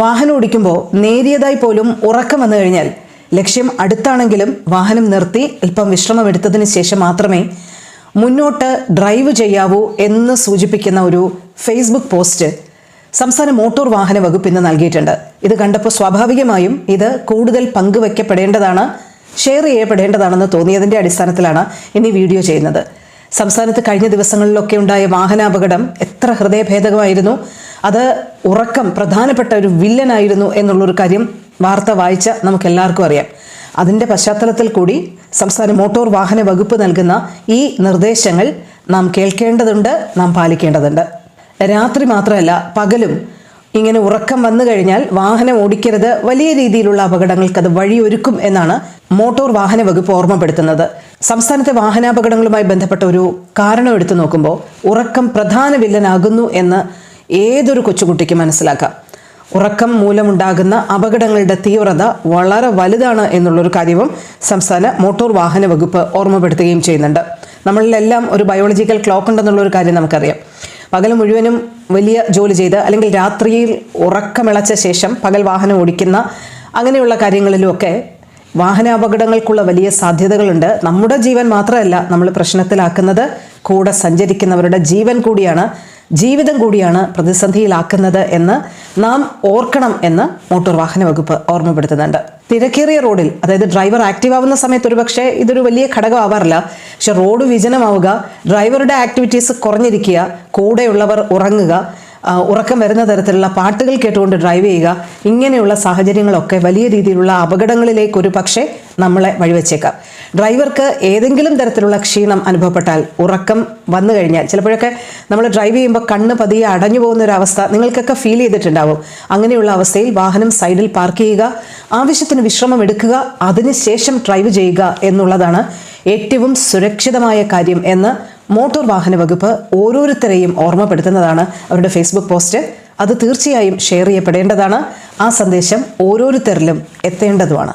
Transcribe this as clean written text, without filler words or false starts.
വാഹനം ഓടിക്കുമ്പോൾ നേരിയതായി പോലും ഉറക്കം വന്നു കഴിഞ്ഞാൽ ലക്ഷ്യം അടുത്താണെങ്കിലും വാഹനം നിർത്തി അല്പം വിശ്രമമെടുത്തതിന് ശേഷം മാത്രമേ മുന്നോട്ട് ഡ്രൈവ് ചെയ്യാവൂ എന്ന് സൂചിപ്പിക്കുന്ന ഒരു ഫേസ്ബുക്ക് പോസ്റ്റ് സംസ്ഥാന മോട്ടോർ വാഹന വകുപ്പ് ഇന്ന് നൽകിയിട്ടുണ്ട്. ഇത് കണ്ടപ്പോൾ സ്വാഭാവികമായും ഇത് കൂടുതൽ പങ്കുവയ്ക്കപ്പെടേണ്ടതാണ്, ഷെയർ ചെയ്യപ്പെടേണ്ടതാണെന്ന് തോന്നിയതിൻ്റെ അടിസ്ഥാനത്തിലാണ് ഇന്ന് ഈ വീഡിയോ ചെയ്യുന്നത്. സംസ്ഥാനത്ത് കഴിഞ്ഞ ദിവസങ്ങളിലൊക്കെ ഉണ്ടായ വാഹനാപകടം എത്ര ഹൃദയഭേദകമായിരുന്നു. അത് ഉറക്കം പ്രധാനപ്പെട്ട ഒരു വില്ലനായിരുന്നു എന്നുള്ളൊരു കാര്യം വാർത്ത വായിച്ച നമുക്കെല്ലാവർക്കും അറിയാം. അതിൻ്റെ പശ്ചാത്തലത്തിൽ കൂടി സംസ്ഥാന മോട്ടോർ വാഹന വകുപ്പ് നൽകുന്ന ഈ നിർദ്ദേശങ്ങൾ നാം കേൾക്കേണ്ടതുണ്ട്, നാം പാലിക്കേണ്ടതുണ്ട്. രാത്രി മാത്രമല്ല പകലും ഇങ്ങനെ ഉറക്കം വന്നു കഴിഞ്ഞാൽ വാഹനം ഓടിക്കരുത്, വലിയ രീതിയിലുള്ള അപകടങ്ങൾക്ക് അത് വഴിയൊരുക്കും എന്നാണ് മോട്ടോർ വാഹന വകുപ്പ് ഓർമ്മപ്പെടുത്തുന്നത്. സംസ്ഥാനത്തെ വാഹനാപകടങ്ങളുമായി ബന്ധപ്പെട്ട ഒരു കാരണം എടുത്തു നോക്കുമ്പോൾ ഉറക്കം പ്രധാന വില്ലനാകുന്നു എന്ന് ഏതൊരു കൊച്ചുകുട്ടിക്ക് മനസ്സിലാക്കാം. ഉറക്കം മൂലമുണ്ടാകുന്ന അപകടങ്ങളുടെ തീവ്രത വളരെ വലുതാണ് എന്നുള്ളൊരു കാര്യവും സംസ്ഥാന മോട്ടോർ വാഹന വകുപ്പ് ഓർമ്മപ്പെടുത്തുകയും ചെയ്യുന്നുണ്ട്. നമ്മളിലെല്ലാം ഒരു ബയോളജിക്കൽ ക്ലോക്ക് ഉണ്ടെന്നുള്ളൊരു കാര്യം നമുക്കറിയാം. പകൽ മുഴുവനും വലിയ ജോലി ചെയ്ത് അല്ലെങ്കിൽ രാത്രിയിൽ ഉറക്കമിളച്ച ശേഷം പകൽ വാഹനം ഓടിക്കുന്ന അങ്ങനെയുള്ള കാര്യങ്ങളിലുമൊക്കെ വാഹനാപകടങ്ങൾക്കുള്ള വലിയ സാധ്യതകളുണ്ട്. നമ്മുടെ ജീവൻ മാത്രമല്ല നമ്മൾ പ്രശ്നത്തിലാക്കുന്നത്, കൂടെ സഞ്ചരിക്കുന്നവരുടെ ജീവൻ കൂടിയാണ്, ജീവിതം കൂടിയാണ് പ്രതിസന്ധിയിലാക്കുന്നത് എന്ന് നാം ഓർക്കണം എന്ന് മോട്ടോർ വാഹന വകുപ്പ് ഓർമ്മപ്പെടുത്തുന്നുണ്ട്. തിരക്കേറിയ റോഡിൽ, അതായത് ഡ്രൈവർ ആക്റ്റീവ് ആവുന്ന സമയത്ത് ഒരുപക്ഷെ ഇതൊരു വലിയ ഘടകമാവാറില്ല. പക്ഷെ റോഡ് വിജനമാവുക, ഡ്രൈവറുടെ ആക്ടിവിറ്റീസ് കുറഞ്ഞിരിക്കുക, കൂടെയുള്ളവർ ഉറങ്ങുക, ഉറക്കം വരുന്ന തരത്തിലുള്ള പാട്ടുകൾ കേട്ടുകൊണ്ട് ഡ്രൈവ് ചെയ്യുക, ഇങ്ങനെയുള്ള സാഹചര്യങ്ങളൊക്കെ വലിയ രീതിയിലുള്ള അപകടങ്ങളിലേക്ക് ഒരു പക്ഷേ നമ്മളെ വഴിവെച്ചേക്കാം. ഡ്രൈവർക്ക് ഏതെങ്കിലും തരത്തിലുള്ള ക്ഷീണം അനുഭവപ്പെട്ടാൽ, ഉറക്കം വന്നു കഴിഞ്ഞാൽ, ചിലപ്പോഴൊക്കെ നമ്മൾ ഡ്രൈവ് ചെയ്യുമ്പോൾ കണ്ണ് പതിയെ അടഞ്ഞു പോകുന്ന ഒരു അവസ്ഥ നിങ്ങൾക്കൊക്കെ ഫീൽ ചെയ്തിട്ടുണ്ടാവും. അങ്ങനെയുള്ള അവസ്ഥയിൽ വാഹനം സൈഡിൽ പാർക്ക് ചെയ്യുക, ആവശ്യത്തിന് വിശ്രമം എടുക്കുക, അതിനുശേഷം ഡ്രൈവ് ചെയ്യുക എന്നുള്ളതാണ് ഏറ്റവും സുരക്ഷിതമായ കാര്യം എന്ന് മോട്ടോർ വാഹന വകുപ്പ് ഓരോരുത്തരെയും ഓർമ്മപ്പെടുത്തുന്നതാണ് അവരുടെ ഫേസ്ബുക്ക് പോസ്റ്റ്. അത് തീർച്ചയായും ഷെയർ ചെയ്യപ്പെടേണ്ടതാണ്. ആ സന്ദേശം ഓരോരുത്തരിലും എത്തേണ്ടതുമാണ്.